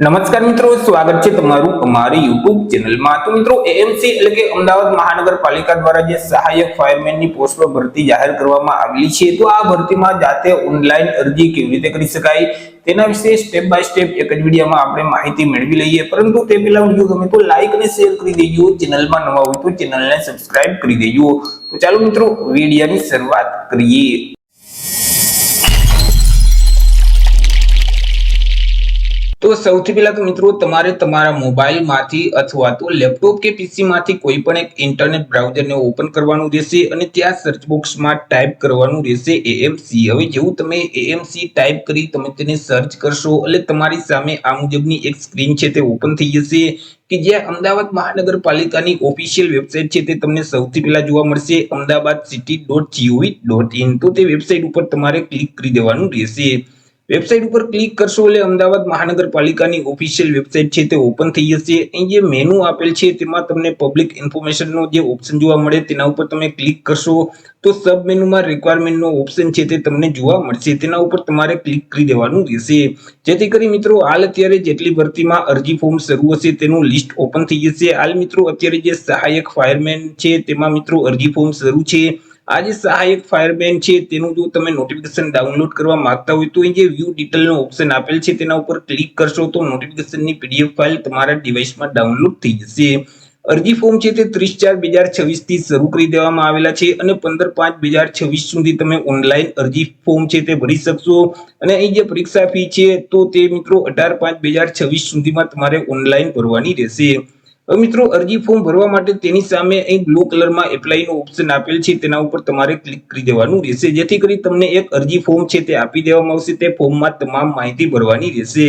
નમસ્કાર મિત્રો, સ્વાગત છે તમારું અમારી યુટ્યુબ ચેનલમાં। તો મિત્રો, એએમસી એટલે કે અમદાવાદ મહાનગરપાલિકા દ્વારા જે સહાયક ફાયરમેનની પોસ્ટો ભરતી જાહેર કરવામાં આવેલી છે, તો આ ભરતીમાં જાતે ઓનલાઈન અરજી કેવી રીતે કરી શકાય તેના વિશે સ્ટેપ બાય સ્ટેપ એક જ વિડીયોમાં આપણે માહિતી મેળવી લઈએ। પરંતુ તે પહેલા વિડીયો ગમે તો લાઈક અને શેર કરી દેજો, ચેનલમાં નવા હોય તો ચેનલને સબસ્ક્રાઇબ કરી દેજો। તો ચાલો મિત્રો, વિડીયોની શરૂઆત કરીએ। તો સૌથી પહેલા તો મિત્રો, તમારે તમારા મોબાઈલમાંથી અથવા તો લેપટોપ કે પીસીમાંથી કોઈ પણ એક ઇન્ટરનેટ બ્રાઉઝરને ઓપન કરવાનું રહેશે અને ત્યાં સર્ચ બોક્સમાં ટાઈપ કરવાનું રહેશે એએમસી। હવે જેવું તમે એએમસી ટાઈપ કરી તમે તેને સર્ચ કરશો એટલે તમારી સામે આ મુજબની એક સ્ક્રીન છે તે ઓપન થઈ જશે કે જ્યાં અમદાવાદ મહાનગરપાલિકાની ઓફિશિયલ વેબસાઇટ છે તે તમને સૌથી પહેલા જોવા મળશે, ahmedabadcity.gov.in। તો તે વેબસાઇટ ઉપર તમારે ક્લિક કરી દેવાનું રહેશે। વેબસાઇટ ઉપર ક્લિક કરશો એટલે અમદાવાદ મહાનગરપાલિકાની ઓફિશિયલ વેબસાઇટ છે તે ઓપન થઈ જશે। અહીં જે મેનુ આપેલ છે તેમાં તમને પબ્લિક ઇન્ફોર્મેશનનો જે ઓપ્શન જોવા મળે તેના ઉપર તમે ક્લિક કરશો તો સબ મેનુમાં રિક્વાયરમેન્ટનો ઓપ્શન છે તે તમને જોવા મળશે, તેના ઉપર તમારે ક્લિક કરી દેવાનું રહેશે। જેથી કરી મિત્રો, હાલ અત્યારે જેટલી ભરતીમાં અરજી ફોર્મ શરૂ હશે તેનું લિસ્ટ ઓપન થઈ જશે। હાલ મિત્રો, અત્યારે જે સહાયક ફાયરમેન છે તેમાં મિત્રો અરજી ફોર્મ શરૂ છે। આ જે સહાયક ફાયરમેન છે તેનું જો તમે નોટિફિકેશન ડાઉનલોડ કરવા માંગતા હોય તો અહીં જે વ્યૂ ડિટેલનો ઓપ્શન આપેલ છે તેના ઉપર ક્લિક કરશો તો નોટિફિકેશનની પીડીએફ ફાઇલ તમારા ડિવાઇસમાં ડાઉનલોડ થઈ જશે। અરજી ફોર્મ છે તે 30/4/2026 થી શરૂ કરી દેવામાં આવેલા છે અને 15/5/2026 સુધી તમે ઓનલાઈન અરજી ફોર્મ છે તે ભરી શકશો અને અહીં જે પરીક્ષા ફી છે તો તે મિત્રો 18/5/2026 સુધીમાં તમારે ઓનલાઈન ભરવાની રહેશે। હવે મિત્રો, અરજી ફોર્મ ભરવા માટે તેની સામે અહીં બ્લુ કલરમાં એપ્લાય નો ઓપ્શન આપેલ છે તેના ઉપર તમારે ક્લિક કરી દેવાનું રહેશે, જેથી કરી તમને એક અરજી ફોર્મ છે તે આપી દેવામાં આવશે। તે ફોર્મમાં તમામ માહિતી ભરવાની રહેશે।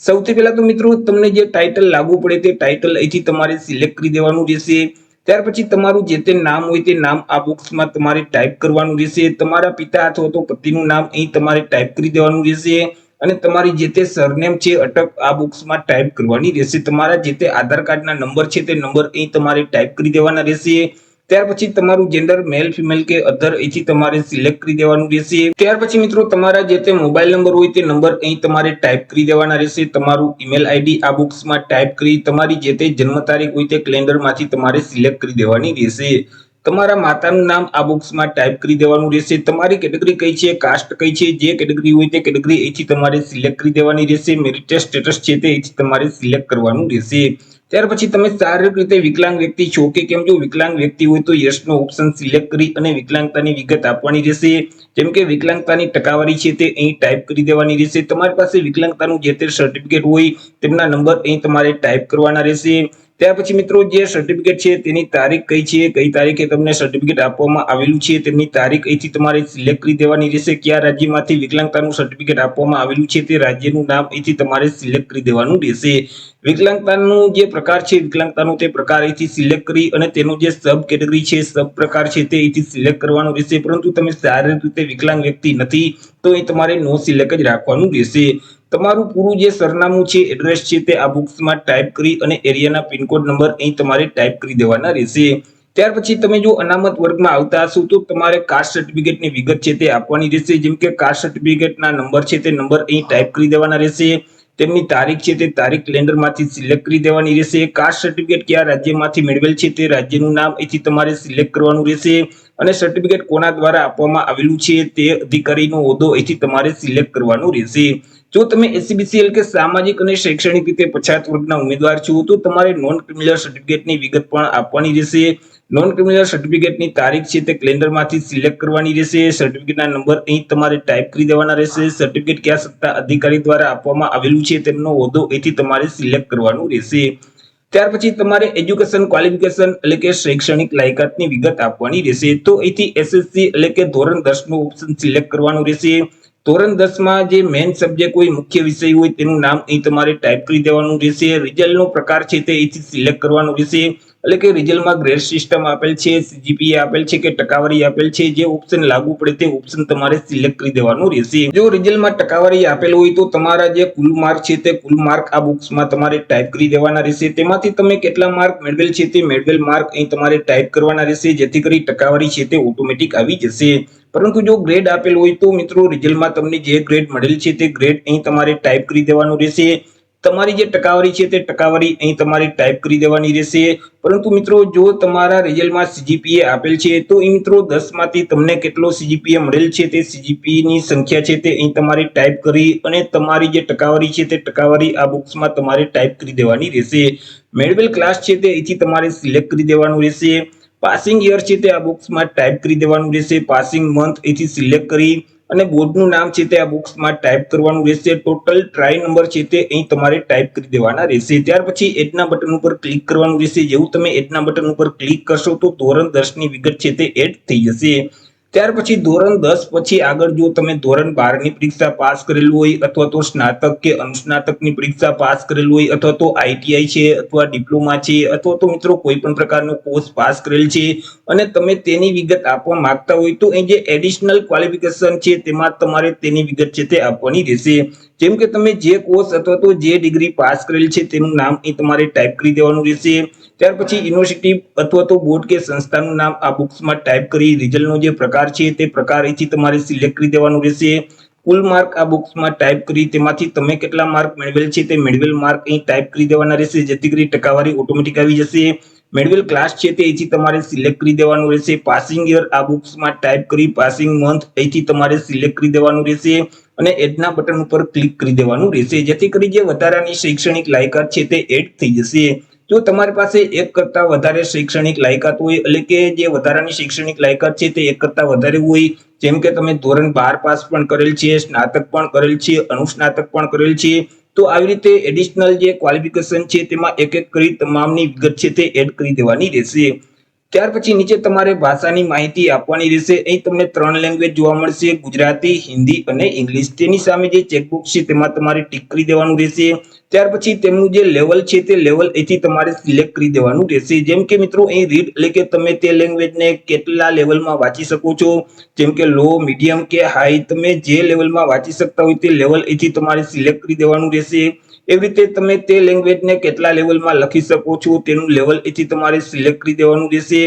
સૌથી પહેલા તો મિત્રો, તમને જે ટાઇટલ લાગુ પડે તે ટાઇટલ અહીંથી તમારે સિલેક્ટ કરી દેવાનું રહેશે। ત્યાર પછી તમારું જે તે નામ હોય તે નામ આ બોક્સમાં તમારે ટાઈપ કરવાનું રહેશે। તમારા પિતા અથવા તો પતિનું નામ અહીં તમારે ટાઈપ કરી દેવાનું રહેશે અને તમારી જે તે સરનેમ છે અટક આ બોક્સમાં ટાઈપ કરવાની રહેશે। તમારા જે તે આધાર કાર્ડના નંબર છે તે નંબર અહીં તમારે ટાઈપ કરી દેવાના રહેશે। ત્યાર પછી તમારું જેન્ડર મેલ ફિમેલ કે અધર અહીંથી તમારે સિલેક્ટ કરી દેવાનું રહેશે। ત્યાર પછી મિત્રો, તમારા જે તે મોબાઈલ નંબર હોય તે નંબર અહીં તમારે ટાઈપ કરી દેવાના રહેશે। તમારું ઈમેલ આઈડી આ બોક્સમાં ટાઈપ કરી તમારી જે તે જન્મ તારીખ હોય તે કેલેન્ડરમાંથી તમારે સિલેક્ટ કરી દેવાની રહેશે। તમારા માતાનું નામ આ બોક્સમાં ટાઈપ કરી દેવાનું રહેશે। તમારી કેટેગરી કઈ છે, કાસ્ટ કઈ છે, જે કેટેગરી હોય તે કેટેગરી અહીંથી તમારે સિલેક્ટ કરી દેવાની રહેશે। મેરિટલ સ્ટેટસ છે તે અહીંથી તમારે સિલેક્ટ કરવાનું રહેશે। ત્યાર પછી તમે શારીરિક રીતે વિકલાંગ વ્યક્તિ છો કે કેમ, જો વિકલાંગ વ્યક્તિ હોય તો યસ નો ઓપ્શન સિલેક્ટ કરી અને વિકલાંગતાની વિગત આપવાની રહેશે। જેમ કે વિકલાંગતાની ટકાવારી છે તે અહીં ટાઈપ કરી દેવાની રહેશે। તમારી પાસે વિકલાંગતાનું જે તે સર્ટિફિકેટ હોય તેમના નંબર અહીં તમારે ટાઈપ કરવાના રહેશે। ત્યાર પછી મિત્રો, જે સર્ટિફિકેટ છે તેની તારીખ કઈ છે, કઈ તારીખે તમને સર્ટિફિકેટ આપવામાં આવેલું છે તેમની તારીખ અહીંથી તમારે સિલેક્ટ કરી દેવાની રહેશે। કયા રાજ્યમાંથી વિકલાંગતાનું સર્ટિફિકેટ આપવામાં આવેલું છે તે રાજ્યનું નામ અહીંથી તમારે સિલેક્ટ કરી દેવાનું રહેશે। વિકલાંગતાનું જે પ્રકાર છે, વિકલાંગતાનો તે પ્રકાર અહીંથી સિલેક્ટ કરી અને તેનું જે સબ કેટેગરી છે, સબ પ્રકાર છે તે અહીંથી સિલેક્ટ કરવાનું રહેશે। પરંતુ તમે શારીરિક રીતે વિકલાંગ વ્યક્તિ નથી તો અહીં તમારે નો સિલેક્ટ જ રાખવાનું રહેશે। તમારું પૂરું જે સરનામું છે, એડ્રેસ છે તે આ બોક્સમાં ટાઈપ કરી અને એરિયાના પિનકોડ નંબર અહીં તમારે ટાઈપ કરી દેવાના રહેશે। ત્યાર પછી તમે જો અનામત વર્ગમાં આવતા હશો તો તમારે કાસ્ટ સર્ટિફિકેટની વિગત છે તે આપવાની રહેશે। જેમ કે કાસ્ટ સર્ટિફિકેટના નંબર છે તે નંબર અહીં ટાઈપ કરી દેવાના રહેશે। તેમની તારીખ છે તે તારીખ કેલેન્ડરમાંથી સિલેક્ટ કરી દેવાની રહેશે। કાસ્ટ સર્ટિફિકેટ કયા રાજ્યમાંથી મેળવેલ છે તે રાજ્યનું નામ અહીંથી તમારે સિલેક્ટ કરવાનું રહેશે અને સર્ટિફિકેટ કોના દ્વારા આપવામાં આવેલું છે તે અધિકારીનો હોદ્દો અહીંથી તમારે સિલેક્ટ કરવાનો રહેશે। જો તમે એસસીબીસી એટલે કે સામાજિક અને શૈક્ષણિક રીતે પછાત વર્ગના ઉમેદવાર છો તો તમારે નોન ક્રિમિનલ સર્ટિફિકેટની વિગત પણ આપવાની રહેશે। નોન ક્રિમિનલ સર્ટિફિકેટની તારીખ છે તે કેલેન્ડરમાંથી સિલેક્ટ કરવાની રહેશે। સર્ટિફિકેટના નંબર અહીં તમારે ટાઈપ કરી દેવાના રહેશે। સર્ટિફિકેટ કયા સત્તા અધિકારી દ્વારા આપવામાં આવેલું છે તેમનો હોદ્દો અહીંથી તમારે સિલેક્ટ કરવાનું રહેશે। ત્યાર પછી તમારે એજ્યુકેશન ક્વોલિફિકેશન એટલે કે શૈક્ષણિક લાયકાતની વિગત આપવાની રહેશે। તો અહીંથી એસએસસી એટલે કે ધોરણ 10 નો ઓપ્શન સિલેક્ટ કરવાનું રહેશે। ધોરણ 10 માં જે મેઇન સબ્જેક્ટ હોય, મુખ્ય વિષય હોય તેનું નામ અહીં તમારે ટાઈપ કરી દેવાનું રહેશે। રિઝલ્ટનો પ્રકાર છે તે અહીંથી સિલેક્ટ કરવાનો રહેશે, એટલે કે રિઝલ્ટમાં ગ્રેડ સિસ્ટમ આપેલ છે, સીજીપીએ આપેલ છે કે ટકાવારી આપેલ છે, જે ઓપ્શન લાગુ પડે તે ઓપ્શન તમારે સિલેક્ટ કરી દેવાનું રહેશે। જો રિઝલ્ટમાં ટકાવારી આપેલ હોય તો તમારા જે કુલ માર્ક છે તે કુલ માર્ક આ બોક્સમાં તમારે ટાઈપ કરી દેવાના રહેશે। તેમાંથી તમે કેટલા માર્ક મેળવેલ છે તે મેળવેલ માર્ક અહીં તમારે ટાઈપ કરવાના રહેશે, જેથી કરી ટકાવારી છે તે ઓટોમેટિક આવી જશે। પરંતુ જો ગ્રેડ આપેલ હોય તો મિત્રો, રિઝલ્ટમાં તમને જે ગ્રેડ મળેલ છે તે ગ્રેડ અહીં તમારે ટાઈપ કરી દેવાનું રહેશે। તમારી જે ટકાવારી છે તે ટકાવારી અહીં તમારે ટાઈપ કરી દેવાની રહેશે। પરંતુ મિત્રો જો તમારા રિઝલ્ટમાં સીજીપીએ આપેલ છે તો એ મિત્રો 10 માંથી તમને કેટલો સીજીપીએ મળેલ છે તે સીજીપીએ ની સંખ્યા છે તે અહીં તમારે ટાઈપ કરી અને તમારી જે ટકાવારી છે તે ટકાવારી આ બોક્સમાં તમારે ટાઈપ કરી દેવાની રહેશે। મેળવેલ ક્લાસ છે તે અહીંથી તમારે સિલેક્ટ કરી દેવાનું રહેશે। પાસિંગ યર છે તે આ બોક્સમાં ટાઈપ કરી દેવાનું રહેશે। પાસિંગ મંથ અહીંથી સિલેક્ટ કરી અને બોર્ડનું નામ છે તે આ બોક્સમાં ટાઈપ કરવાનું રહેશે। ટોટલ ટ્રાય નંબર છે તે અહીં તમારે ટાઈપ કરી દેવાના રહેશે। ત્યાર પછી એડના બટન ઉપર ક્લિક કરવાનું રહેશે। જેવું તમે એડના બટન ઉપર ક્લિક કરશો તો ધોરણ 10 ની વિગત છે તે એડ થઈ જશે। ત્યાર પછી ધોરણ 10 પછી આગળ જો તમે ધોરણ 12 ની પરીક્ષા પાસ કરેલું હોય અથવા તો સ્નાતક કે અનુસ્નાતકની પરીક્ષા પાસ કરેલું હોય અથવા તો આઈટીઆઈ છે અથવા ડિપ્લોમા છે અથવા તો મિત્રો કોઈ પણ પ્રકારનો કોર્સ પાસ કરેલ છે અને તમે તેની વિગત આપવા માંગતા હોય તો અહીં જે એડિશનલ ક્વોલિફિકેશન છે તેમાં તમારે તેની વિગત છે તે આપવાની રહેશે। જેમ કે તમે જે કોર્સ અથવા તો જે ડિગ્રી પાસ કરેલ છે તેનું નામ અહીં તમારે ટાઈપ કરી દેવાનું રહેશે। ત્યાર પછી યુનિવર્સિટી અથવા તો બોર્ડ કે સંસ્થાનું નામ આ બોક્સમાં ટાઈપ કરી રિઝલ્ટનો જે પ્રકાર છે તે પ્રકાર અહીંથી તમારે સિલેક્ટ કરી દેવાનું રહેશે। કુલ માર્ક આ બોક્સમાં ટાઈપ કરી તેમાંથી તમે કેટલા માર્ક મેળવેલ છે તે મેળવેલ માર્ક અહીં ટાઈપ કરી દેવાના રહેશે, જેથી કરી ટકાવારી ઓટોમેટિક આવી જશે। મેળવેલ ક્લાસ છે તે અહીંથી તમારે સિલેક્ટ કરી દેવાનું રહેશે। પાસિંગ યર આ બોક્સમાં ટાઈપ કરી પાસિંગ મંથ અહીંથી તમારે સિલેક્ટ કરી દેવાનું રહેશે અને એડના બટન ઉપર ક્લિક કરી દેવાનું રહેશે, જેથી કરી જે વધારાની શૈક્ષણિક લાયકાત છે તે એડ થઈ જશે। જો તમારી પાસે એક કરતા વધારે શૈક્ષણિક લાયકાત હોય એટલે કે જે વધારાની શૈક્ષણિક લાયકાત છે તે એક કરતા વધારે હોય, જેમ કે તમે ધોરણ 12 પાસ પણ કરેલ છે, સ્નાતક પણ કરેલ છે, અનુસ્નાતક પણ કરેલ છે, તો આવી રીતે એડિશનલ જે ક્વોલિફિકેશન છે તેમાં એક એક કરી તમામની વિગત છે તે એડ કરી દેવાની રહેશે। ત્યાર પછી નીચે તમારે ભાષાની માહિતી આપવાની રહેશે। અહીં તમને 3 લેંગ્વેજ જોવા મળશે, ગુજરાતી, હિન્દી અને ઇંગ્લિશ। તેની સામે જે ચેકબોક્સ છે તેમાં તમારે ટિક કરી દેવાનું રહેશે। ત્યાર પછી તેમનું જે લેવલ છે તે લેવલ અહીંથી તમારે સિલેક્ટ કરી દેવાનું રહેશે। જેમ કે મિત્રો અહીં રીડ એટલે કે તમે તે લેંગ્વેજને કેટલા લેવલમાં વાંચી શકો છો, જેમ કે લો, મીડિયમ કે હાઈ, તમે જે લેવલમાં વાંચી શકતા હોય તે લેવલ અહીંથી તમારે સિલેક્ટ કરી દેવાનું રહેશે। એવી રીતે તમે તે લેંગ્વેજને કેટલા લેવલમાં લખી શકો છો તેનું લેવલ અહીંથી તમારે સિલેક્ટ કરી દેવાનું રહેશે।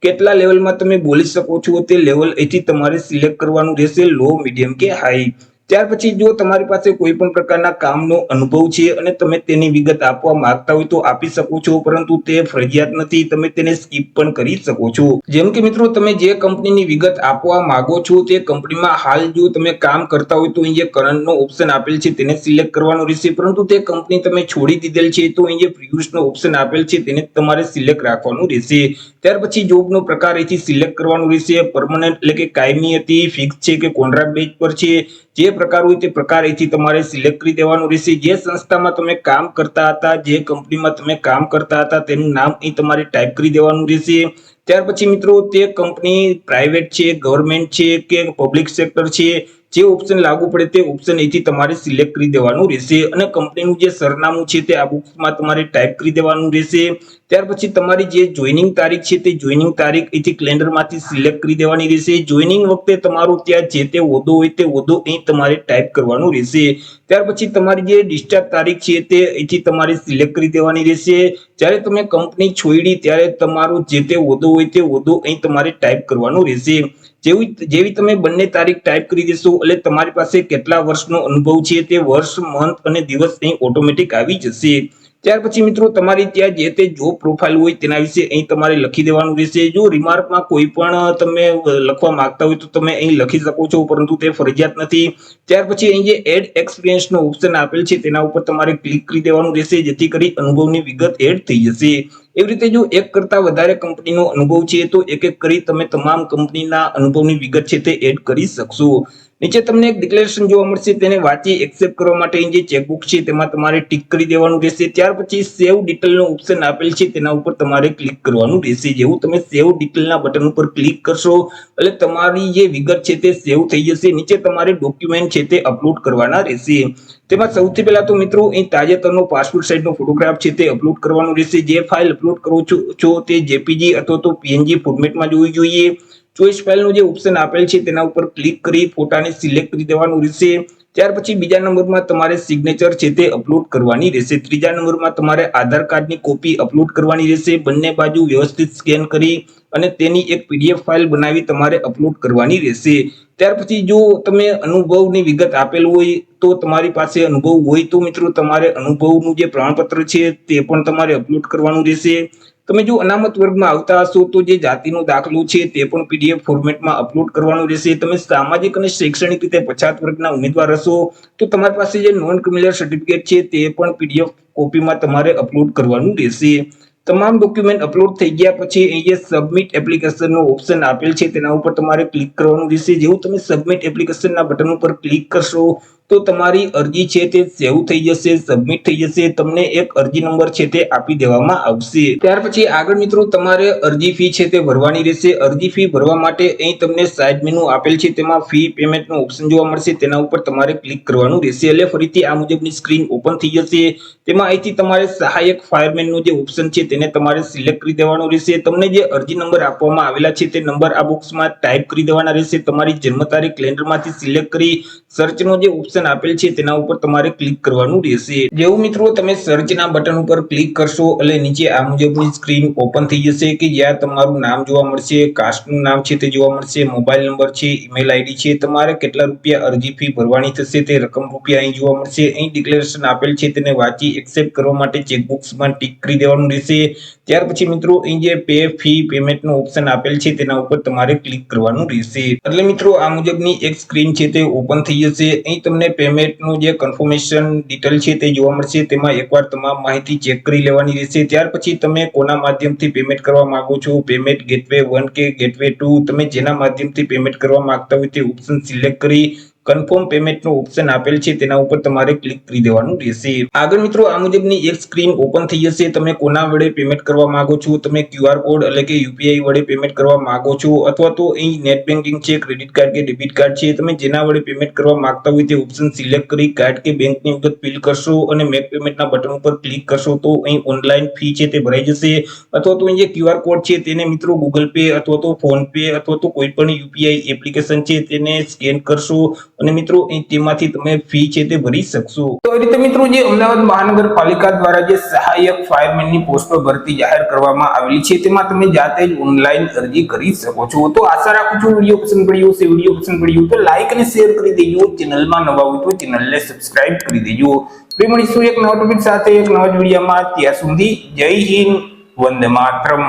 કેટલા લેવલમાં તમે બોલી શકો છો તે લેવલ અહીંથી તમારે સિલેક્ટ કરવાનું રહેશે, લો, મીડિયમ કે હાઈ। ત્યાર પછી જો તમારી પાસે કોઈ પણ પ્રકારના કામનો અનુભવ છે અને તમે તેની વિગત આપવા માંગતા હોય તો આપી શકો છો, પરંતુ તે ફરજિયાત નથી, તમે તેને સ્કીપ પણ કરી શકો છો। જેમ કે મિત્રો તમે જે કંપનીની વિગત આપવા માંગો છો તે કંપનીમાં હાલ જો તમે કામ કરતા હોય તો અહીં જે કરંટનો ઓપ્શન આપેલ છે તેને સિલેક્ટ કરવાનો રહેશે, પરંતુ તે કંપની તમે છોડી દીધેલ છે તો અહીં જે પ્રીવિયસનો ઓપ્શન આપેલ છે તેને તમારે સિલેક્ટ રાખવાનું રહેશે। ત્યાર પછી જોબનો પ્રકાર અહીંથી સિલેક્ટ કરવાનું રહેશે, પરમનન્ટ એટલે કે કાયમી હતી, ફિક્સ છે કે કોન્ટ્રાક્ટ બેઝ પર છે, જે પ્રકાર હોય તે પ્રકાર અહીંથી તમારે સિલેક્ટ કરી દેવાનું રહેશે। જે સંસ્થામાં તમે કામ કરતા હતા, જે કંપનીમાં તમે કામ કરતા હતા તેનું નામ અહીં તમારે ટાઈપ કરી દેવાનું રહેશે। ત્યાર પછી મિત્રો તે કંપની પ્રાઇવેટ છે, ગવર્મેન્ટ છે કે પબ્લિક સેક્ટર છે, જે ઓપ્શન લાગુ પડે તે ઓપ્શન અહીંથી તમારે સિલેક્ટ કરી દેવાનું રહેશે અને કંપનીનું જે સરનામું છે તે આ બોક્સમાં તમારે ટાઈપ કરી દેવાનું રહેશે। ત્યાર પછી તમારી જે જોઈનિંગ તારીખ છે તે જોઈનિંગ તારીખ અહીંથી કેલેન્ડરમાંથી સિલેક્ટ કરી દેવાની રહેશે। જોઈનિંગ વખતે તમારું ત્યાં જે તે હોદ્દો હોય તે હોદ્દો અહીં તમારે ટાઈપ કરવાનું રહેશે। ત્યાર પછી તમારી જે ડિસ્ચાર્જ તારીખ છે તે અહીંથી તમારે સિલેક્ટ કરી દેવાની રહેશે। જ્યારે તમે કંપની છોડી ત્યારે તમારો જે તે હોદ્દો હોય તે હોદ્દો અહીં તમારે ટાઈપ કરવાનો રહેશે। જેવી તમે બંને તારીખ ટાઈપ કરી દેશો એટલે તમારી પાસે કેટલા વર્ષનો અનુભવ છે તે વર્ષ, મંથ અને દિવસ અહીં ઓટોમેટિક આવી જશે। ત્યાર પછી મિત્રો તમારી ત્યાં જે તે જોબ પ્રોફાઇલ હોય તેના વિશે અહીં તમારે લખી દેવાનું રહેશે। જો રિમાર્કમાં કોઈ પણ તમે લખવા માંગતા હોય તો તમે અહીં લખી શકો છો, પરંતુ તે ફરજિયાત નથી। ત્યાર પછી અહીં જે એડ એક્સપિરિયન્સનો ઓપ્શન આપેલ છે તેના ઉપર તમારે ક્લિક કરી દેવાનું રહેશે, જેથી કરી અનુભવની વિગત એડ થઈ જશે। એવી રીતે જો એક કરતા વધારે કંપનીનો અનુભવ છે તો એક એક કરી તમે તમામ કંપનીના અનુભવની વિગત છે તે એડ કરી શકશો। નીચે તમને એક ડિક્લેરેશન જોવા મળશે, તેને વાંચી એક્સેપ્ટ કરવા માટે જે ચેકબોક્સ છે તેમાં તમારે ટિક કરી દેવાનું રહેશે। ત્યાર પછી સેવ ડિટેલનો ઓપ્શન આપેલ છે તેના ઉપર તમારે ક્લિક કરવાનું રહેશે। જેવું તમે સેવ ડિટેલના બટન ઉપર ક્લિક કરશો એટલે તમારી જે વિગત છે તે સેવ થઈ જશે। નીચે તમારે ડોક્યુમેન્ટ છે તે અપલોડ કરવાના રહેશે। તેમાં સૌથી પહેલા તો મિત્રો અહીં તાજેતરનો પાસપોર્ટ સાઇઝનો ફોટોગ્રાફ છે તે અપલોડ કરવાનો રહેશે। જે ફાઇલ અપલોડ કરો છો તે જેપીજી અથવા તો પીએનજી ફોર્મેટમાં જોવી જોઈએ। ચોઈસ ફાઇલનો જે ઓપ્શન આપેલ છે તેના ઉપર ક્લિક કરી ફોટાને સિલેક્ટ કરી દેવાનું રહેશે। ત્યાર પછી બીજા નંબરમાં તમારે સિગ્નેચર છે તે અપલોડ કરવાની રહેશે। ત્રીજા નંબરમાં તમારે આધાર કાર્ડની કોપી અપલોડ કરવાની રહેશે। બંને બાજુ વ્યવસ્થિત સ્કેન કરી અને તેની એક પીડીએફ ફાઇલ બનાવી તમારે અપલોડ કરવાની રહેશે। ત્યાર પછી જો તમે અનુભવની વિગત આપેલ હોય તો તમારી પાસે અનુભવ હોય તો મિત્રો તમારે અનુભવનું જે પ્રમાણપત્ર છે તે પણ તમારે અપલોડ કરવાનું રહેશે। તમે જો અનામત વર્ગમાં આવતા હશો તો જે જાતિનો દાખલો છે તે પણ પીડીએફ ફોર્મેટમાં અપલોડ કરવાનું રહેશે। તમે સામાજિક અને શૈક્ષણિક રીતે પછાત વર્ગના ઉમેદવાર હશો તો તમારી પાસે જે નોન ક્રિમિનલ સર્ટિફિકેટ છે તે પણ પીડીએફ કોપીમાં તમારે અપલોડ કરવાનું રહેશે। તમામ ડોક્યુમેન્ટ અપલોડ થઈ ગયા પછી અહીં જે સબમિટ એપ્લિકેશનનો ઓપ્શન આપેલ છે તેના ઉપર તમારે ક્લિક કરવાનું રહેશે। જેવું તમે સબમિટ એપ્લિકેશનના બટન ઉપર ક્લિક કરશો તો તમારી અરજી છે તે સેવ થઈ જશે, સબમિટ થઈ જશે। તમને એક અરજી નંબર છે તે આપી દેવામાં આવશે। ત્યાર પછી આગળ મિત્રો તમારે અરજી ફી છે તે ભરવાની રહેશે। અરજી ફી ભરવા માટે અહીં તમને સાઇડ મેનુ આપેલ છે તેમાં ફી પેમેન્ટનો ઓપ્શન જોવા મળશે, તેના ઉપર તમારે ક્લિક કરવાનું રહેશે। એટલે ફરીથી આ મુજબની સ્ક્રીન ઓપન થઈ જશે। તેમાં અહીંથી તમારે સહાયક ફાયરમેનનો જે ઓપ્શન છે તેને તમારે સિલેક્ટ કરી દેવાનો રહેશે। તમને જે અરજી નંબર આપવામાં આવેલા છે તે નંબર આ બોક્સમાં ટાઈપ કરી દેવાના રહેશે। તમારી જન્મ તારીખ કેલેન્ડરમાંથી સિલેક્ટ કરી સર્ચનો જે ઓપ્શન આપેલ છે તેના ઉપર તમારે ક્લિક કરવાનું રહેશે। જેવું મિત્રો તમે સર્ચના બટન ઉપર ક્લિક કરશો એટલે નીચે આ મુજબની સ્ક્રીન ઓપન થઈ જશે કે જ્યાં તમારું નામ જોવા મળશે, કાસ્ટનું નામ છે તે જોવા મળશે, મોબાઈલ નંબર છે, ઈમેલ આઈડી છે, તમારે કેટલા રૂપિયા અરજી ફી ભરવાની થશે તે રકમ રૂપિયા અહીં જોવા મળશે। અહીં ડિક્લેરેશન આપેલ છે તેને વાંચી એક્સેપ્ટ કરવા માટે ચેકબોક્સમાં ટિક કરી દેવાનું રહેશે। ત્યાર પછી મિત્રો અહીં જે પે ફી પેમેન્ટનો ઓપ્શન આપેલ છે તેના ઉપર તમારે ક્લિક કરવાનું રહેશે। એટલે મિત્રો આ મુજબની એક સ્ક્રીન છે તે ઓપન થઈ જશે। અહીં તમને પેમેન્ટનું જે કન્ફર્મેશન ડિટેલ છે તે જોવા મળશે, તેમાં એકવાર તમામ માહિતી ચેક કરી લેવાની રહેશે। ત્યાર પછી તમે કોના માધ્યમથી પેમેન્ટ કરવા માંગો છો, પેમેન્ટ ગેટવે 1 કે ગેટવે 2, તમે જેના માધ્યમથી પેમેન્ટ કરવા માંગતા હોય તે ઓપ્શન સિલેક્ટ કરી કન્ફર્મ પેમેન્ટનો ઓપ્શન આપેલ છે તેના ઉપર તમારે ક્લિક કરી દેવાનું રહેશે। આગળ મિત્રો આ મુજબની એક સ્ક્રીન ઓપન થઈ જશે। તમે કોના વડે પેમેન્ટ કરવા માંગો છો, તમે ક્યુઆર કોડ એટલે કે યુપીઆઈ વડે પેમેન્ટ કરવા માંગો છો અથવા તો અહીં નેટ બેન્કિંગ છે, ક્રેડિટ કાર્ડ કે ડેબિટ કાર્ડ છે, તમે જેના વડે પેમેન્ટ કરવા માંગતા હોય તે ઓપ્શન સિલેક્ટ કરી કાર્ડ કે બેંકની વિગત ફિલ કરશો અને મેક પેમેન્ટના બટન ઉપર ક્લિક કરશો તો અહીં ઓનલાઈન ફી છે તે ભરાઈ જશે। અથવા તો અહીં જે ક્યુઆર કોડ છે તેને મિત્રો ગૂગલ પે અથવા તો ફોન પે અથવા તો કોઈ પણ યુપીઆઈ એપ્લિકેશન છે તેને સ્કેન કરશો અને મિત્રો તેમાંથી તમે ફી છે તે ભરી શકશો। તો એ રીતે મિત્રો જે અમદાવાદ મહાનગરપાલિકા દ્વારા જે સહાયક ફાયરમેનની પોસ્ટ પર ભરતી જાહેર કરવામાં આવેલી છે તેમાં તમે જાતે જ ઓનલાઈન અરજી કરી શકો છો। તો આશા રાખું છું વિડીયો પસંદ પડ્યો હશે। વિડીયો પસંદ પડ્યો તો લાઈક અને શેર કરી દેજો। ચેનલમાં નવા હોય તો ચેનલને સબસ્ક્રાઇબ કરી દેજો। ફરી મળીશું એક નવા ટોપિક સાથે એક નવા વિડીયોમાં। ત્યાં સુધી જય હિન્દ, વંદે માતરમ।